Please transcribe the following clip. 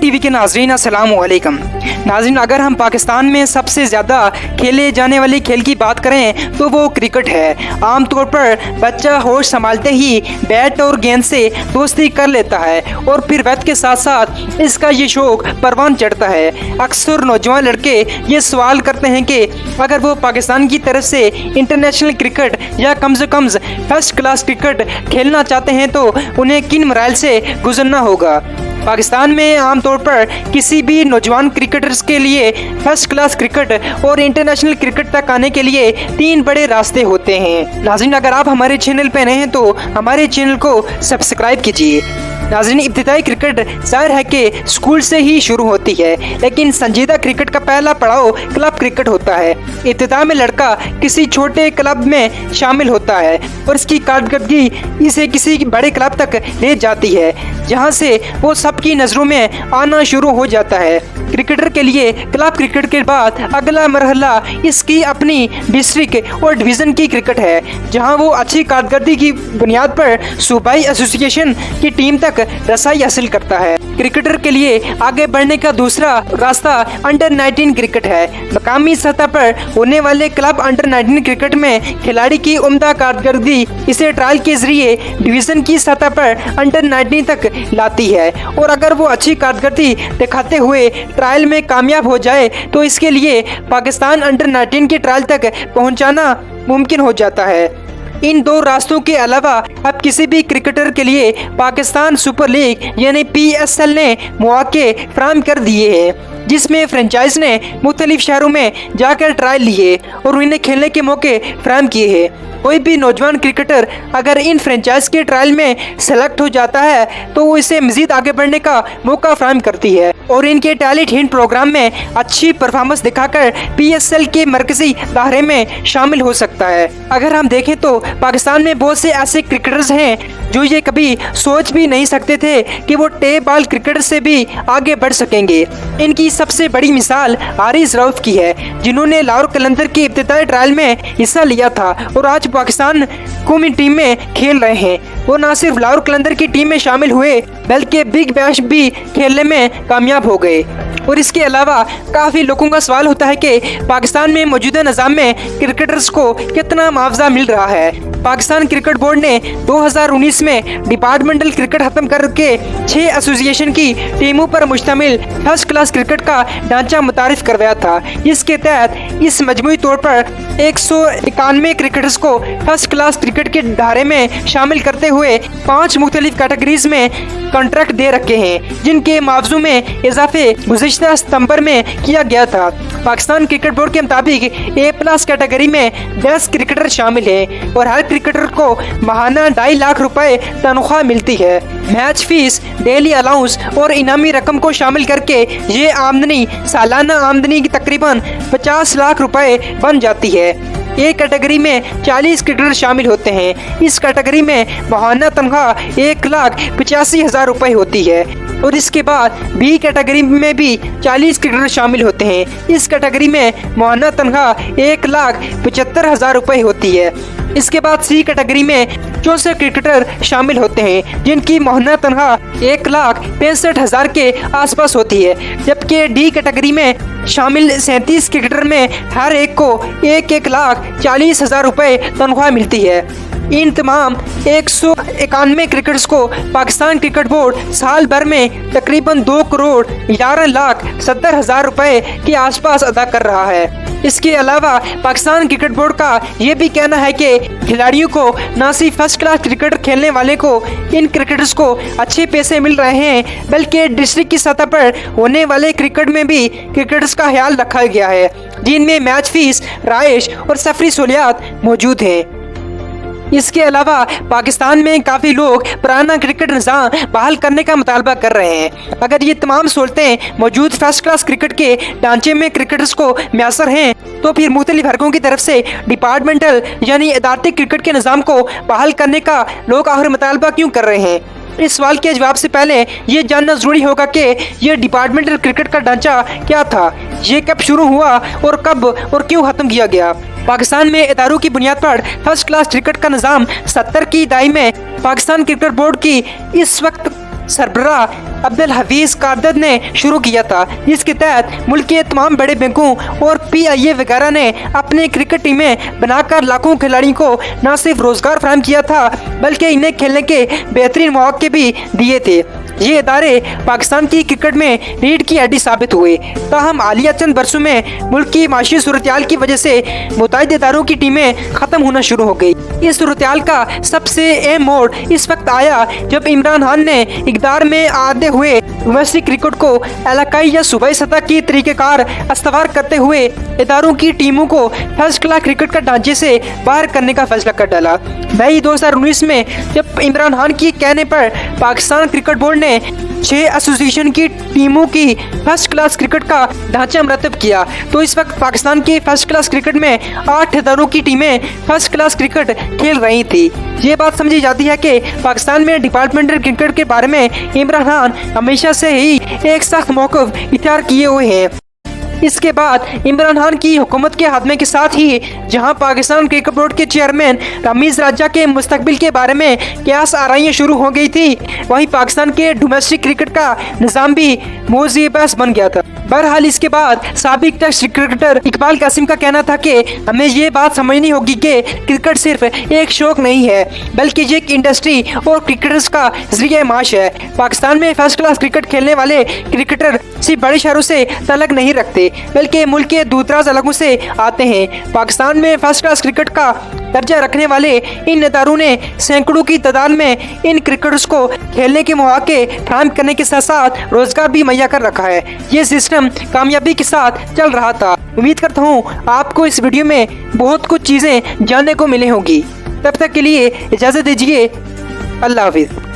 TV के नाजरीन अस्सलाम वालेकुम। नाजरीन, अगर हम पाकिस्तान में सबसे ज़्यादा खेले जाने वाले खेल की बात करें तो वो क्रिकेट है। आमतौर पर बच्चा होश संभालते ही बैट और गेंद से दोस्ती कर लेता है और फिर वक्त के साथ साथ इसका ये शौक परवान चढ़ता है। अक्सर नौजवान लड़के ये सवाल करते हैं कि अगर वो पाकिस्तान की तरफ से इंटरनेशनल क्रिकेट या कम से कम फर्स्ट क्लास क्रिकेट खेलना चाहते हैं तो उन्हें किन मराइल से गुजरना होगा। पाकिस्तान में आमतौर पर किसी भी नौजवान क्रिकेटर्स के लिए फर्स्ट क्लास क्रिकेट और इंटरनेशनल क्रिकेट तक आने के लिए 3 बड़े रास्ते होते हैं। नाज़रीन, अगर आप हमारे चैनल पर नए हैं तो हमारे चैनल को सब्सक्राइब कीजिए। नाज़रीन, इब्तिदाई क्रिकेट जाहिर है कि स्कूल से ही शुरू होती है, लेकिन संजीदा क्रिकेट का पहला पड़ाव क्लब क्रिकेट होता है। इब्तिदा में लड़का किसी छोटे क्लब में शामिल होता है और इसकी कारकर्दगी इसे किसी बड़े क्लब तक ले जाती है, जहां से वो सबकी नज़रों में आना शुरू हो जाता है। क्रिकेटर के लिए क्लब क्रिकेट के बाद अगला मरहला इसकी अपनी डिस्ट्रिक्ट और डिवीज़न की क्रिकेट है, जहां वो अच्छी कारकर्दगी की बुनियाद पर सूबाई एसोसिएशन की टीम तक रसाई हासिल करता है। क्रिकेटर के लिए आगे बढ़ने का दूसरा रास्ता अंडर 19 क्रिकेट है। मकामी सतह पर होने वाले क्लब अंडर 19 क्रिकेट में खिलाड़ी की उम्दा कारकर्दगी इसे ट्रायल के जरिए डिवीज़न की सतह पर अंडर 19 तक लाती है और अगर वो अच्छी कारकर्दगी दिखाते हुए ट्रायल में कामयाब हो जाए तो इसके लिए पाकिस्तान अंडर 19 के ट्रायल तक पहुंचाना मुमकिन हो जाता है। इन 2 रास्तों के अलावा अब किसी भी क्रिकेटर के लिए पाकिस्तान सुपर लीग यानी PSL ने मौके फराहम कर दिए हैं, जिसमें फ्रेंचाइज ने मुख्तलिफ शहरों में जाकर ट्रायल लिए और उन्हें खेलने के मौके फराहम किए हैं। कोई भी नौजवान क्रिकेटर अगर इन फ्रेंचाइज के ट्रायल में सेलेक्ट हो जाता है तो वो इसे मजीद आगे बढ़ने का मौका फराहम करती है और इनके टैलेंट हिंट प्रोग्राम में अच्छी परफॉर्मेंस दिखाकर PSL के मरकजी दायरे में शामिल हो सकता है। अगर हम देखें तो पाकिस्तान में बहुत से ऐसे क्रिकेटर्स हैं जो ये कभी सोच भी नहीं सकते थे कि वो टेप बॉल क्रिकेट से भी आगे बढ़ सकेंगे। इनकी सबसे बड़ी मिसाल हारिस रऊफ की है, जिन्होंने लाहौर कलंदर के इब्तिदाई ट्रायल में हिस्सा लिया था और आज पाकिस्तान कौमी टीम में खेल रहे हैं। वो न सिर्फ लाहौर कलंदर की टीम में शामिल हुए बल्कि बिग बैश भी खेलने में कामयाब हो गए। और इसके अलावा काफ़ी लोगों का सवाल होता है कि पाकिस्तान में मौजूदा निज़ाम में क्रिकेटर्स को कितना मुआवजा मिल रहा है। पाकिस्तान क्रिकेट बोर्ड ने 2019 में डिपार्टमेंटल क्रिकेट खत्म करके 6 एसोसिएशन की टीमों पर मुश्तमिल फर्स्ट क्लास क्रिकेट का ढांचा मुतारिफ करवाया था। इसके तहत इस मजमूई तौर पर 191 क्रिकेटर्स को फर्स्ट क्लास क्रिकेट के दायरे में शामिल करते हुए 5 मुख्तलिफ कैटेगरीज में कॉन्ट्रैक्ट दे रखे हैं, जिनके मुआवजों में इजाफे गुज़िश्ता सितंबर में किया गया था। पाकिस्तान क्रिकेट बोर्ड के मुताबिक A+ कैटेगरी में 10 क्रिकेटर शामिल हैं और हर क्रिकेटर को माहाना 2.5 लाख रुपए तनख्वाह मिलती है। मैच फीस, डेली अलाउंस और इनामी रकम को शामिल करके ये आमदनी सालाना आमदनी की तकरीबन 50 लाख रुपए बन जाती है। A कैटेगरी में 40 क्रिकेटर शामिल होते हैं। इस कैटेगरी में माहाना तनख्वाह 1,85,000 रुपए होती है और इसके बाद B कैटेगरी में भी 40 क्रिकेटर शामिल होते हैं। इस कैटेगरी में माहाना तनख्वाह 1,75,000 रुपए होती है। इसके बाद C कैटेगरी में 64 क्रिकेटर शामिल होते हैं, जिनकी माहाना तनख्वाह 1,65,000 के आसपास होती है, जबकि D कैटेगरी में शामिल 37 क्रिकेटर में हर एक को 1,40,000 रुपए तनख्वाह मिलती है। इन तमाम 191 क्रिकेटर्स को पाकिस्तान क्रिकेट बोर्ड साल भर में तकरीबन 2,11,70,000 रुपए के आसपास अदा कर रहा है। इसके अलावा पाकिस्तान क्रिकेट बोर्ड का ये भी कहना है कि खिलाड़ियों को न सिर्फ फर्स्ट क्लास क्रिकेट खेलने वाले को इन क्रिकेटर्स को अच्छे पैसे मिल रहे हैं, बल्कि डिस्ट्रिक्ट की सतह पर होने वाले क्रिकेट में भी क्रिकेटर्स का ख्याल रखा गया है, जिनमें मैच फीस, राइश और सफरी सहूलियात मौजूद हैं। इसके अलावा पाकिस्तान में काफ़ी लोग पुराना क्रिकेट निज़ाम बहाल करने का मुतालबा कर रहे हैं। अगर ये तमाम सहूलतें मौजूद फर्स्ट क्लास क्रिकेट के ढांचे में क्रिकेटर्स को मैसर हैं तो फिर मुख्तलिफ हरकों की तरफ से डिपार्टमेंटल यानी अदालती क्रिकेट के निज़ाम को बहाल करने का लोग आखिर मुतालबा क्यों कर रहे हैं। इस सवाल के जवाब से पहले ये जानना ज़रूरी होगा कि ये डिपार्टमेंटल क्रिकेट का ढांचा क्या था, ये कब शुरू हुआ और कब और क्यों ख़त्म किया गया। पाकिस्तान में इदारों की बुनियाद पर फर्स्ट क्लास क्रिकेट का निज़ाम 70 की दहाई में पाकिस्तान क्रिकेट बोर्ड की इस वक्त सरबराह अब्दुल हफीज कारदद ने शुरू किया था, जिसके तहत मुल्क के तमाम बड़े बैंकों और PIA वगैरह ने अपनी क्रिकेट टीमें बनाकर लाखों खिलाड़ियों को न सिर्फ रोजगार फराहम किया था बल्कि इन्हें खेलने के बेहतरीन मौके भी दिए थे। ये इदारे पाकिस्तान की क्रिकेट में रीढ़ की हड्डी साबित हुए। ताहम हालिया चंद बरसों में मुल्क की माशी सूरत-ए-हाल की वजह से मुतअद्दिद इदारों की टीमें खत्म होना शुरू हो गई। इस सूरत-ए-हाल का सबसे अहम मोड़ इस वक्त आया जब इमरान खान ने इक़्तिदार में आते हुए डोमेस्टिक क्रिकेट को इलाकाई या सूबाई सतह की तरीक़ेकार इस्तेमाल करते हुए इदारों की टीमों को फर्स्ट क्लास क्रिकेट का ढांचे से बाहर करने का फैसला कर डाला। मई 2019 में जब इमरान खान की कहने पर पाकिस्तान क्रिकेट बोर्ड ने 6 एसोसिएशन की टीमों की फर्स्ट क्लास क्रिकेट का ढांचा मरतब किया, तो इस वक्त पाकिस्तान की फर्स्ट क्लास क्रिकेट में 8 इदारों की टीमें फर्स्ट क्लास क्रिकेट खेल रही थी। ये बात समझी जाती है कि पाकिस्तान में डिपार्टमेंटल क्रिकेट के बारे में इमरान खान हमेशा से ही एक सख्त मौक़िफ़ इख्तियार किए हुए हैं। इसके बाद इमरान खान की हुकूमत के खात्मे के साथ ही जहां पाकिस्तान क्रिकेट बोर्ड के चेयरमैन रमीज़ राजा के मुस्तकबिल के बारे में कयास आराइयाँ शुरू हो गई थी, वहीं पाकिस्तान के डोमेस्टिक क्रिकेट का निज़ाम भी मौज़ूए बहस बन गया था। बहरहाल इसके बाद साबिक टेस्ट क्रिकेटर इकबाल कासिम का कहना था कि हमें ये बात समझनी होगी कि क्रिकेट सिर्फ एक शौक नहीं है बल्कि ये एक इंडस्ट्री और क्रिकेटर्स का ज़रिया माश है। पाकिस्तान में फर्स्ट क्लास क्रिकेट खेलने वाले क्रिकेटर सिर्फ बड़े शहरों से तल्लुक़ नहीं रखते बल्कि मुल्क के दूर-दराज इलाकों से आते हैं। पाकिस्तान में फर्स्ट क्लास क्रिकेट का दर्जा रखने वाले इन इदारों ने सैकड़ों की तादाद में इन क्रिकेटर्स को खेलने के मौके फराहम करने के साथ साथ रोजगार भी मुहैया कर रखा है। ये सिस्टम कामयाबी के साथ चल रहा था। उम्मीद करता हूँ आपको इस वीडियो में बहुत कुछ चीज़ें जानने को मिली होंगी। तब तक के लिए इजाज़त दीजिए। अल्लाह हाफिज़।